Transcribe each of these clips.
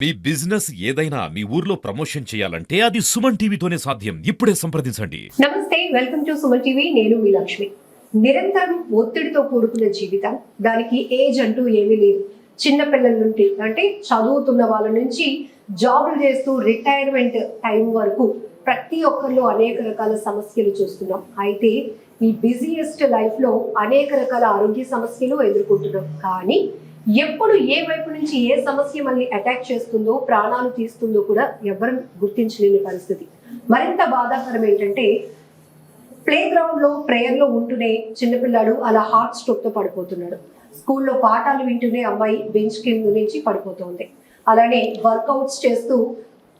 మీ business ఏదైనా మీ ఊర్లో promotion చేయాలంటే అది సుమన్ టీవీతోనే సాధ్యం. ఇప్పుడే సంప్రదించండి. నమస్తే, వెల్కమ్ టు సుమన్ టీవీ. నేను మీ లక్ష్మి. నిరంతరం ఒత్తిడితో కూడుకున్న జీవితం, దానికి ఏజ్ అంటూ ఏమీ లేదు. చిన్న పిల్లల నుండి అంటే చదువుతున్న వాళ్ళ నుంచి జాబులు చేస్తూ రిటైర్మెంట్ టైం వరకు ప్రతి ఒక్కరిలో అనేక రకాల సమస్యలు చూస్తున్నాం. అయితే ఈ బిజీయెస్ట్ లైఫ్ లో అనేక రకాల ఆరోగ్య సమస్యలు ఎదుర్కొంటున్నాం. కానీ ఎప్పుడు ఏ వైపు నుంచి ఏ సమస్య మనల్ని అటాక్ చేస్తుందో, ప్రాణాలు తీస్తుందో కూడా ఎవరు గుర్తించలేని పరిస్థితి. మరింత బాధాకరం ఏంటంటే ప్లే గ్రౌండ్ లో ప్రేయర్ లో ఉంటూనే చిన్నపిల్లాడు అలా హార్ట్ స్ట్రోక్ తో పడిపోతున్నాడు. స్కూల్లో పాఠాలు వింటూనే అమ్మాయి బెంచ్ కింద నుంచి పడిపోతుంది. అలానే వర్కౌట్స్ చేస్తూ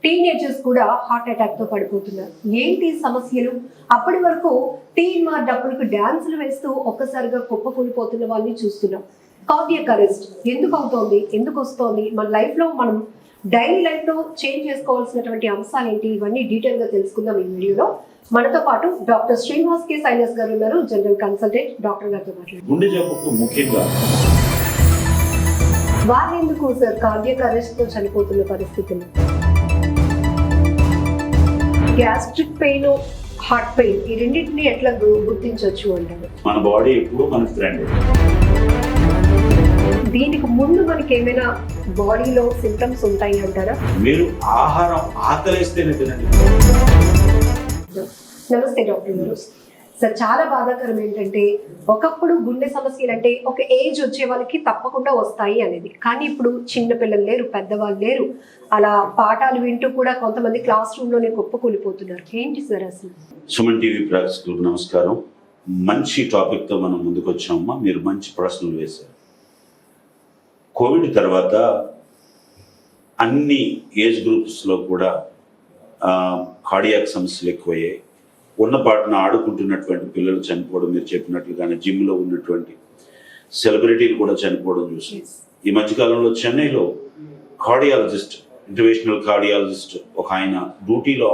టీనేజర్స్ కూడా హార్ట్ అటాక్ తో పడిపోతున్నారు. ఏంటి సమస్యలు? అప్పటి వరకు టీన్ మా డబ్బులకు డాన్సులు వేస్తూ ఒక్కసారిగా కుప్పకూలిపోతున్న వాళ్ళని చూస్తున్నాం. కార్డియాక్ అరెస్ట్ ఎందుకు అవుతోంది, ఎందుకు వస్తోంది, మన లైఫ్ లో మనం డైలీ లైఫ్ లో చేంజ్ చేసుకోవాల్సినటువంటి అంశాలు ఏంటి, ఇవన్నీ డీటెయిల్ గా తెలుసుకుందాం ఈ వీడియోలో. మనతో పాటు డాక్టర్ శ్రీనివాస్ కే సైనస్ గారు ఉన్నారు, జనరల్ కన్సల్టెంట్. డాక్టర్ గారితో మాట్లాడారు. గుండె జబ్బుకు ముఖ్యంగా వాళ్ళు ఎందుకు సార్ కార్డియాక్ అరెస్ట్ తో చనిపోతున్న పరిస్థితులు? గ్యాస్ట్రిక్ పెయిన్, హార్ట్ పెయిన్, ఈ రెండింటిని ఎట్లా గుర్తించవచ్చు అంటారు? మన బాడీ ఎప్పుడు మన ఫ్రెండ్. దీనికి ముందు మనకి ఏమైనా బాడీలో సింటమ్స్ ఉంటాయి అంటారా? మీరు ఆహారం ఆకలిస్తేనే తినండి. నమస్తే డాక్టర్ గారు. సార్, చాలా బాధాకరం ఏంటంటే ఒకప్పుడు గుండె సమస్యలు అంటే ఒక ఏజ్ వచ్చే వాళ్ళకి తప్పకుండా వస్తాయి అనేది. కానీ ఇప్పుడు చిన్న పిల్లలు లేరు, పెద్దవాళ్ళు లేరు, అలా పాఠాలు వింటూ కూడా కొంతమంది క్లాస్ రూమ్ లోనే కుప్పకూలిపోతున్నారు. ఏంటి సార్ అసలు? సుమన్ టీవీ ప్రేక్షకులకు నమస్కారం. మంచి టాపిక్ తో మనం ముందుకు వచ్చామమ్మా. మీరు మంచి ప్రశ్నలు వేశారు. కోవిడ్ తర్వాత అన్ని ఏజ్ గ్రూప్స్లో కూడా కార్డియాక్ సమస్యలు ఎక్కువయ్యాయి. ఉన్నపాటున ఆడుకుంటున్నటువంటి పిల్లలు చనిపోవడం, మీరు చెప్పినట్లుగానే జిమ్లో ఉన్నటువంటి సెలబ్రిటీలు కూడా చనిపోవడం చూసి ఈ మధ్యకాలంలో చెన్నైలో కార్డియాలజిస్ట్, ఇంటర్వెన్షనల్ కార్డియాలజిస్ట్ ఒక ఆయన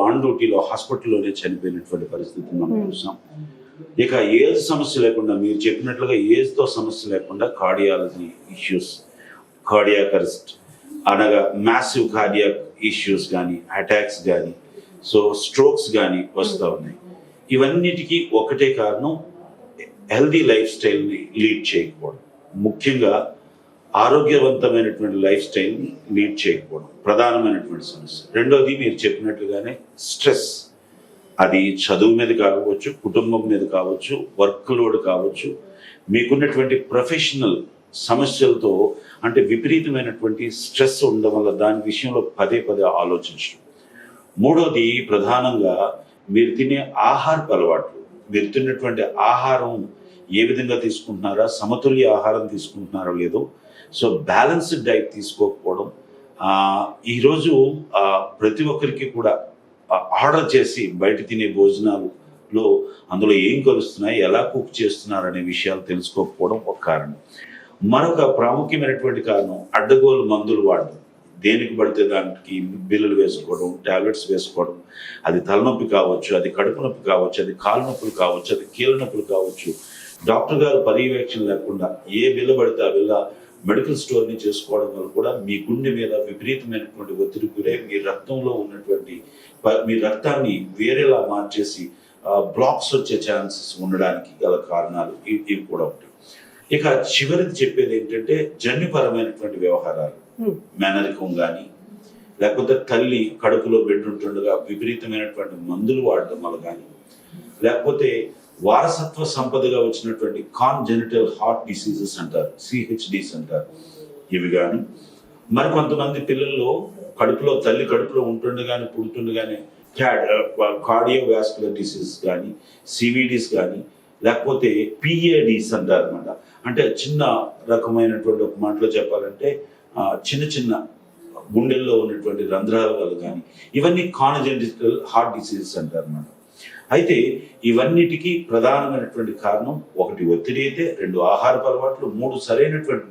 ఆన్ డ్యూటీలో హాస్పిటల్లోనే చనిపోయినటువంటి పరిస్థితిని మనం చూసాం. ఇక ఏజ్ సమస్య లేకుండా, మీరు చెప్పినట్లుగా ఏజ్తో సమస్య లేకుండా కార్డియాలజీ ఇష్యూస్, కార్డియాక్ అరెస్ట్ అనగా మ్యాసివ్ కార్డియాక్ ఇష్యూస్ కానీ, అటాక్స్ కానీ, సో స్ట్రోక్స్ కానీ వస్తూ ఉన్నాయి. ఇవన్నిటికీ ఒకటే కారణం, హెల్దీ లైఫ్ స్టైల్ని లీడ్ చేయకపోవడం. ముఖ్యంగా ఆరోగ్యవంతమైనటువంటి లైఫ్ స్టైల్ని లీడ్ చేయకపోవడం ప్రధానమైనటువంటి సమస్య. రెండోది మీరు చెప్పినట్లుగానే స్ట్రెస్. అది చదువు మీద కావచ్చు, కుటుంబం మీద కావచ్చు, వర్క్ లోడ్ కావచ్చు, మీకున్నటువంటి ప్రొఫెషనల్ సమస్యలతో అంటే విపరీతమైనటువంటి స్ట్రెస్ ఉండడం వల్ల దాని విషయంలో పదే ఆలోచించడం. మూడోది ప్రధానంగా మీరు తినే ఆహారపు అలవాట్లు. మీరు తిన్నటువంటి ఆహారం ఏ విధంగా తీసుకుంటున్నారా, సమతుల్య ఆహారం తీసుకుంటున్నారో లేదో, సో బ్యాలెన్స్డ్ డైట్ తీసుకోకపోవడం. ఈరోజు ప్రతి ఒక్కరికి కూడా ఆర్డర్ చేసి బయట తినే భోజనాలలో అందులో ఏం కలుస్తున్నాయి, ఎలా కుక్ చేస్తున్నారు అనే విషయాలు తెలుసుకోకపోవడం ఒక కారణం. మరొక ప్రాముఖ్యమైనటువంటి కారణం అడ్డగోలు మందులు వాడడం. దేనికి పడితే దానికి బిల్లులు వేసుకోవడం, టాబ్లెట్స్ వేసుకోవడం. అది తలనొప్పి కావచ్చు, అది కడుపు నొప్పి కావచ్చు, అది కాలు నొప్పులు కావచ్చు, అది కీళ్ళ నొప్పులు కావచ్చు. డాక్టర్ గారు పర్యవేక్షణ లేకుండా ఏ బిల్ల పడితే ఆ బిల్ల మెడికల్ స్టోర్ని చేసుకోవడం వల్ల కూడా మీ గుండె మీద విపరీతమైనటువంటి ఒత్తిడి గురై మీ రక్తంలో ఉన్నటువంటి మీ రక్తాన్ని వేరేలా మార్చేసి బ్లాక్స్ వచ్చే ఛాన్సెస్ ఉండడానికి గల కారణాలు ఇవి కూడా ఉంటాయి. ఇక చివరిది చెప్పేది ఏంటంటే జన్యుపరమైనటువంటి వ్యవహారాలు, మేనరికం కానీ, లేకపోతే తల్లి కడుపులో బిడ్డ ఉంటుండగా విపరీతమైనటువంటి మందులు వాడడం వల్ల కానీ, లేకపోతే వారసత్వ సంపదగా వచ్చినటువంటి కాన్జెనిటల్ హార్ట్ డిసీజెస్ అంటారు, సిహెచ్డిస్ అంటారు, ఇవి కానీ, మరి కొంతమంది పిల్లల్లో తల్లి కడుపులో ఉంటుండగానే పుడుతుండగానే కార్డియోవాస్కులర్ డిసీజెస్ కానీ, సివిడిస్ కానీ, లేకపోతే పిఏడిస్ అంటారు అనమాట. అంటే చిన్న రకమైనటువంటి ఒక మాటలో చెప్పాలంటే చిన్న గుండెల్లో ఉన్నటువంటి రంధ్రాల వల్ల కానీ, ఇవన్నీ కాన్జెనిటల్ హార్ట్ డిసీజెస్ అంటారు అన్నమాట. అయితే ఇవన్నిటికీ ప్రధానమైనటువంటి కారణం ఒకటి ఒత్తిడి అయితే, రెండు ఆహారపు అలవాట్లు, మూడు సరైనటువంటి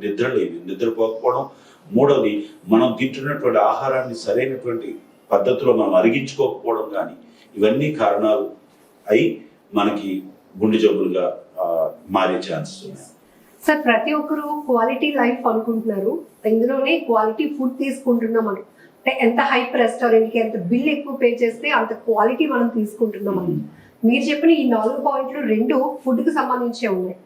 నిద్రపోకపోవడం, మూడవది మనం తింటున్నటువంటి ఆహారాన్ని సరైనటువంటి పద్ధతిలో మనం అరిగించుకోకపోవడం కానీ, ఇవన్నీ కారణాలు అయి మనకి గుండె జబ్బులుగా మారే ఛాన్సెస్ ఉన్నాయి. సార్, ప్రతి ఒక్కరు క్వాలిటీ లైఫ్ అనుకుంటున్నారు, ఇందులోనే క్వాలిటీ ఫుడ్ తీసుకుంటున్నాం అంటే ఎంత హైప్ రెస్టారెంట్ కి ఎంత బిల్ ఎక్కువ పే చేస్తే అంత క్వాలిటీ మనం తీసుకుంటున్నాం అని. మీరు చెప్పిన ఈ 4 పాయింట్లు 2 ఫుడ్ కి సంబంధించే ఉన్నాయి.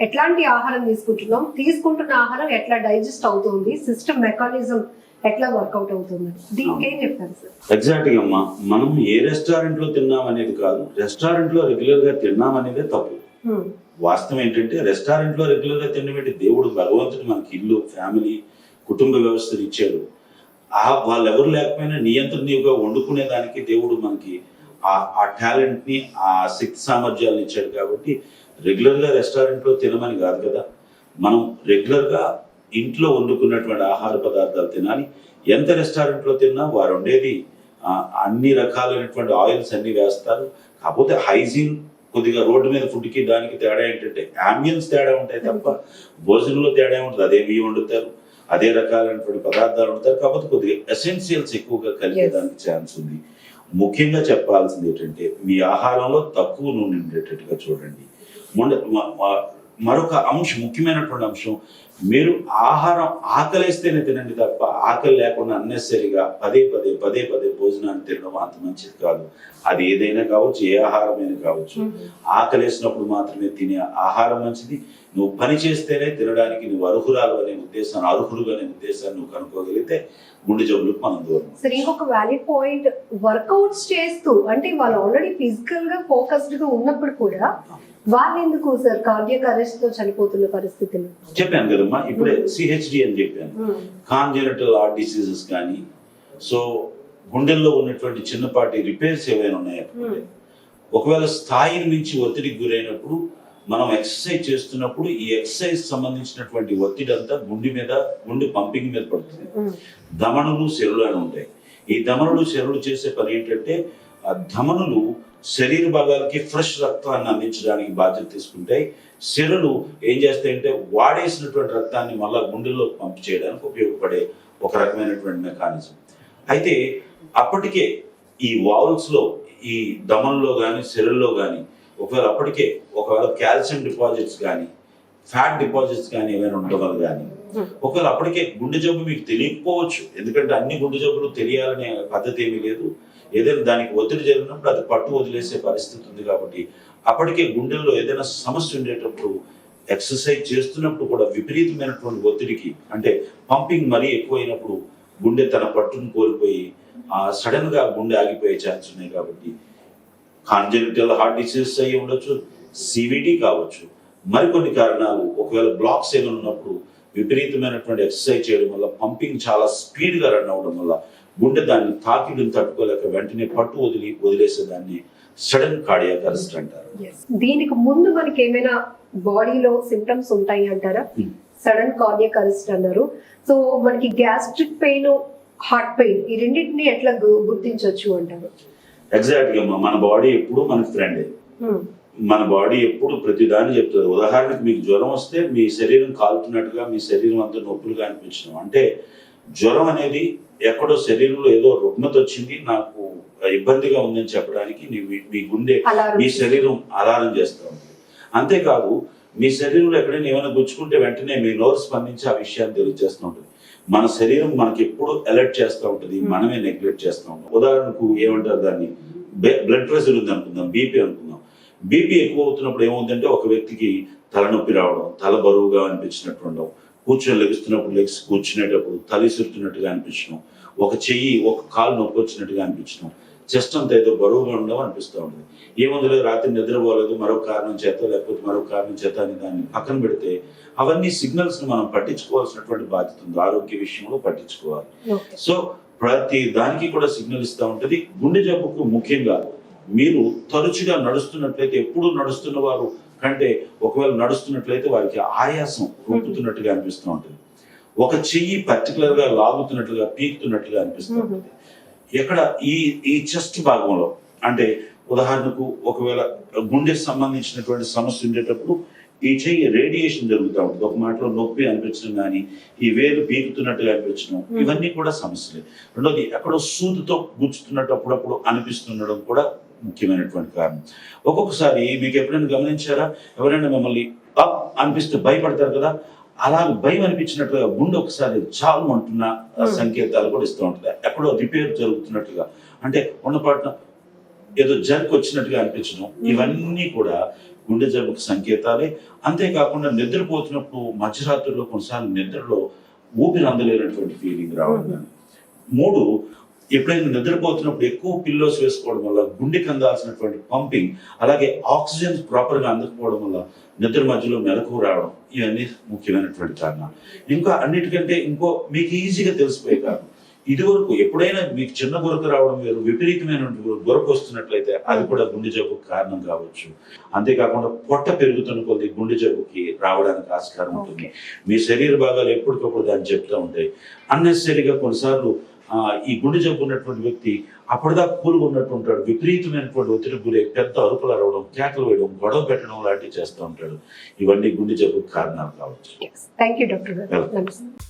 ఎట్లాంటి ఆహారం తీసుకుంటున్నాం, తీసుకుంటున్న ఆహారం ఎట్లా డైజెస్ట్ అవుతుంది, సిస్టమ్ మెకానిజం ఎట్లా వర్కౌట్ అవుతుంది, దీనికి ఏం చెప్తారు సార్? ఎగ్జాక్ట్గా అమ్మా, మనం ఏ రెస్టారెంట్ లో తిన్నాం అనేది కాదు, రెస్టారెంట్ లో రెగ్యులర్ గా తిన్నాం అనేదే తప్పు. వాస్తవం ఏంటంటే రెస్టారెంట్ లో రెగ్యులర్ గా తినబెట్టి దేవుడు భగవంతుడు మనకి ఇల్లు, ఫ్యామిలీ, కుటుంబ వ్యవస్థను ఇచ్చాడు. వాళ్ళు ఎవరు లేకపోయినా నియంత్రణీయుగా వండుకునే దానికి దేవుడు మనకి ఆ టాలెంట్ ని, ఆ శక్తి సామర్థ్యాలను ఇచ్చాడు. కాబట్టి రెగ్యులర్ గా రెస్టారెంట్ లో తినమని కాదు కదా, మనం రెగ్యులర్ గా ఇంట్లో వండుకున్నటువంటి ఆహార పదార్థాలు తినాలి. ఎంత రెస్టారెంట్ లో తిన్నా వారు వండేది అన్ని రకాలైనటువంటి ఆయిల్స్ అన్ని వేస్తారు. కాకపోతే హైజీన్ కొద్దిగా రోడ్డు మీద ఫుడ్కి దానికి తేడా ఏంటంటే అంబియన్స్ తేడా ఉంటాయి తప్ప భోజనంలో తేడా ఉంటుంది. అదే బియ్యం వండుతారు, అదే రకాలైనటువంటి పదార్థాలు వండుతారు. కాకపోతే కొద్దిగా ఎసెన్షియల్స్ ఎక్కువగా కలిగేదానికి ఛాన్స్ ఉంది. ముఖ్యంగా చెప్పాల్సింది ఏంటంటే మీ ఆహారంలో తక్కువ నూనె ఉండేటట్టుగా చూడండి. మరొక అంశం, ముఖ్యమైనటువంటి అంశం, మీరు ఆహారం ఆకలిస్తేనే తినండి తప్ప ఆకలి లేకుండా అన్నెసరిగా పదే పదే భోజనాన్ని తినడం అంత మంచిది కాదు. అది ఏదైనా కావచ్చు, ఏ ఆహారమైనా కావచ్చు. ఆకలేసినప్పుడు మాత్రమే తినే ఆహారం మంచిది. నువ్వు పని చేస్తేనే తినడానికి నువ్వు అర్హుడు అనే ఉద్దేశాన్ని నువ్వు కనుక్కోగలిగితే గుండె జబ్బులకు మనం దూరం. సరే, ఇంకొక వ్యాలిడ్ పాయింట్, వర్కౌట్స్ చేస్తూ అంటే వాళ్ళు ఆల్రెడీ ఫిజికల్ గా ఫోకస్డ్ గా ఉన్నప్పుడు కూడా వాళ్ళు ఎందుకు సార్ కార్డియాక్ అరెస్ట్ తో చనిపోతున్న పరిస్థితులు? చెప్పాను కదమ్మా ఇప్పుడే, సిహెచ్డి అని చెప్పాను. కాంజెనిటల్ హార్ట్ డిసీజెస్ కానీ, సో గుండెల్లో ఉన్నటువంటి చిన్నపాటి రిపేర్స్ ఏవైనా ఉన్నాయా, ఒకవేళ స్థాయిని మించి ఒత్తిడికి గురైనప్పుడు మనం ఎక్సర్సైజ్ చేస్తున్నప్పుడు ఈ ఎక్సర్సైజ్ సంబంధించినటువంటి ఒత్తిడి అంతా గుండె పంపింగ్ మీద పడుతుంది. ధమనులు, శరీరాలు అని ఉంటాయి. ఈ ధమనులు, శరీరాలు చేసే పని ఏంటంటే ఆ ధమనులు శరీర భాగాలకి ఫ్రెష్ రక్తాన్ని అందించడానికి బాధ్యత తీసుకుంటాయి. శరీరాలు ఏం చేస్తాయంటే వాడేసినటువంటి రక్తాన్ని మళ్ళా గుండెల్లో పంపు చేయడానికి ఉపయోగపడే ఒక రకమైనటువంటి మెకానిజం. అయితే అప్పటికే ఈ వాల్స్ లో, ఈ ధమనులో కానీ శరీరంలో కానీ ఒకవేళ కాల్షియం డిపాజిట్స్ కానీ, ఫ్యాట్ డిపాజిట్స్ కానీ ఏమైనా ఉండడం వల్ల కానీ, ఒకవేళ అప్పటికే గుండె జబ్బు మీకు తెలియకపోవచ్చు. ఎందుకంటే అన్ని గుండె జబ్బులు తెలియాలనే పద్ధతి ఏమీ లేదు. ఏదైనా దానికి ఒత్తిడి జరిగినప్పుడు అది పట్టు వదిలేసే పరిస్థితి ఉంది. కాబట్టి అప్పటికే గుండెల్లో ఏదైనా సమస్య ఉండేటప్పుడు ఎక్సర్సైజ్ చేస్తున్నప్పుడు కూడా విపరీతమైనటువంటి ఒత్తిడికి, అంటే పంపింగ్ మరీ ఎక్కువైనప్పుడు గుండె తన పట్టును కోల్పోయి సడన్ గా గుండె ఆగిపోయే ఛాన్స్ ఉన్నాయి. కాబట్టి కాంజెనిటల్ హార్ట్ డిసీజెస్ అయ్యి ఉండొచ్చు, సివిడి కావచ్చు, మరికొన్ని కారణాలు. ఒకవేళ బ్లాక్స్ ఏమైనా ఉన్నప్పుడు విపరీతమైనటువంటి ఎక్సర్సైజ్ చేయడం వల్ల, పంపింగ్ చాలా స్పీడ్ గా రన్ అవడం వల్ల గుండె దాన్ని తాకిడిని తట్టుకోలేక వెంటనే పట్టు వదిలేసే దాన్ని సడన్ కార్డియాక్ అరెస్ట్ అంటారు. దీనికి ముందు మనకి ఏమైనా బాడీలో సింప్టమ్స్ ఉంటాయి అంటారా? సడన్ కార్డియాక్ అరెస్ట్ అన్నారు. సో మనకి గ్యాస్ట్రిక్ పెయిన్, హార్ట్ పెయిన్, ఈ రెండింటిని ఎట్లా గుర్తించవచ్చు అంటారు? ఎగ్జాక్ట్ గా మన బాడీ ఎప్పుడు మనకి ఫ్రెండే. మన బాడీ ఎప్పుడు ప్రతిదాన్ని చెప్తుంది. ఉదాహరణకు మీకు జ్వరం వస్తే మీ శరీరం కాలుతున్నట్టుగా, మీ శరీరం అంతా నొప్పులుగా అనిపించడం అంటే జ్వరం అనేది ఎక్కడో శరీరంలో ఏదో రుగ్మత వచ్చింది, నాకు ఇబ్బందిగా ఉందని చెప్పడానికి మీ గుండె, మీ శరీరం అలారం చేస్తూ ఉంటుంది. అంతేకాదు మీ శరీరంలో ఎక్కడైనా ఏమైనా గుచ్చుకుంటే వెంటనే మీ నోరు స్పందించి ఆ విషయాన్ని తెలియజేస్తూ ఉంటుంది. మన శరీరం మనకి ఎప్పుడు అలర్ట్ చేస్తూ ఉంటుంది, మనమే నెగ్లెక్ట్ చేస్తూ ఉంటాం. ఉదాహరణకు ఏమంటారు దాన్ని, బ్లడ్ ప్రెషర్ ఉంది అనుకుందాం, బీపీ అనుకుందాం. బీపీ ఎక్కువ అవుతున్నప్పుడు ఏమవుతుందంటే ఒక వ్యక్తికి తలనొప్పి రావడం, తల బరువుగా అనిపించినట్టు ఉండడం, కూర్చొని లెగుస్తున్నప్పుడు లెగ్స్ కూర్చునేటప్పుడు తల ఇసురుతున్నట్టుగా అనిపించడం, ఒక చెయ్యి ఒక కాలు నొప్పి వచ్చినట్టుగా అనిపించడం, చెస్ట్ అంతా ఏదో బరువుగా ఉండడం అనిపిస్తూ ఉంటుంది. ఏముంది, రాత్రి నిద్రపోలేదు మరొక కారణం చేత, లేకపోతే మరొక కారణం చేత అని దాన్ని పక్కన పెడితే అవన్నీ సిగ్నల్స్ ని మనం పట్టించుకోవాల్సినటువంటి బాధ్యత ఉంది. ఆరోగ్య విషయంలో పట్టించుకోవాలి. సో ప్రతి దానికి కూడా సిగ్నల్ ఇస్తూ ఉంటుంది. గుండె జబ్బుకు ముఖ్యంగా మీరు తరచుగా నడుస్తున్నట్లయితే, ఎప్పుడు నడుస్తున్న వారు కంటే ఒకవేళ నడుస్తున్నట్లయితే వారికి ఆయాసం రూపుతున్నట్టుగా అనిపిస్తూ ఉంటుంది. ఒక చెయ్యి పర్టికులర్ గా లాగుతున్నట్లుగా, పీకుతున్నట్లుగా అనిపిస్తూ ఉంటుంది. ఎక్కడ ఈ చెస్ట్ భాగంలో, అంటే ఉదాహరణకు ఒకవేళ గుండెకి సంబంధించినటువంటి సమస్య ఉండేటప్పుడు ఈ చెయ్యి రేడియేషన్ జరుగుతూ ఉంటుంది. ఒక మాటలో నొప్పి అనిపించడం కానీ, ఈ వేలు పీకుతున్నట్టుగా అనిపించడం, ఇవన్నీ కూడా సమస్యలే. రెండోది ఎక్కడో సూదుతో గుచ్చుతున్నట్టు అప్పుడప్పుడు అనిపిస్తుండడం కూడా ముఖ్యమైనటువంటి కారణం. ఒక్కొక్కసారి మీకు ఎప్పుడైనా గమనించారా, ఎవరైనా మిమ్మల్ని అప్ అనిపిస్తే భయపడతారు కదా, అలా భయం అనిపించినట్టుగా గుండె ఒకసారి చాలు అంటున్న సంకేతాలు కూడా ఇస్తూ ఉంటుంది. ఎక్కడో రిపేర్ జరుగుతున్నట్టుగా, అంటే ఉన్నపాటున ఏదో జర్క్ వచ్చినట్టుగా అనిపించడం, ఇవన్నీ కూడా గుండె జబ్బుకు సంకేతాలే. అంతేకాకుండా నిద్రపోతున్నప్పుడు మధ్యరాత్రుల్లో కొన్నిసార్లు నిద్రలో ఊపిరి అందలేనటువంటి ఫీలింగ్ రావడం కానీ. 3, ఎప్పుడైనా నిద్రపోతున్నప్పుడు ఎక్కువ పిల్లోస్ వేసుకోవడం వల్ల గుండెకి అందాల్సినటువంటి పంపింగ్, అలాగే ఆక్సిజన్ ప్రాపర్గా అందకపోవడం వల్ల నిద్ర మధ్యలో మెలకు రావడం, ఇవన్నీ ముఖ్యమైనటువంటి కారణాలు. ఇంకా అన్నిటికంటే మీకు ఈజీగా తెలిసిపోయే కారణం, ఇదివరకు ఎప్పుడైనా మీకు చిన్న గురక రావడం వేరు, విపరీతమైనటువంటి గురక వస్తున్నట్లయితే అది కూడా గుండె జబ్బుకు కారణం కావచ్చు. అంతేకాకుండా పొట్ట పెరుగుతున్న కొద్ది గుండె జబ్బుకి రావడానికి ఆస్కారం ఉంటుంది. మీ శరీర భాగాలు ఎప్పటికప్పుడు దాన్ని చెప్తూ ఉంటాయి. అన్నెసరీగా కొన్నిసార్లు ఈ గుండె జబ్బు ఉన్నటువంటి వ్యక్తి అప్పటిదాకా కూలుగా ఉన్నట్టు ఉంటాడు, విపరీతమైనటువంటి ఒత్తిడికి గురై పెద్ద అరుపులు అరవడం, కేకలు వేయడం, గొడవ పెట్టడం లాంటివి చేస్తూ ఉంటాడు. ఇవన్నీ గుండె జబ్బుకు కారణాలు కావచ్చు. థ్యాంక్ యూ డాక్టర్ గారు. Welcome. నమస్తే.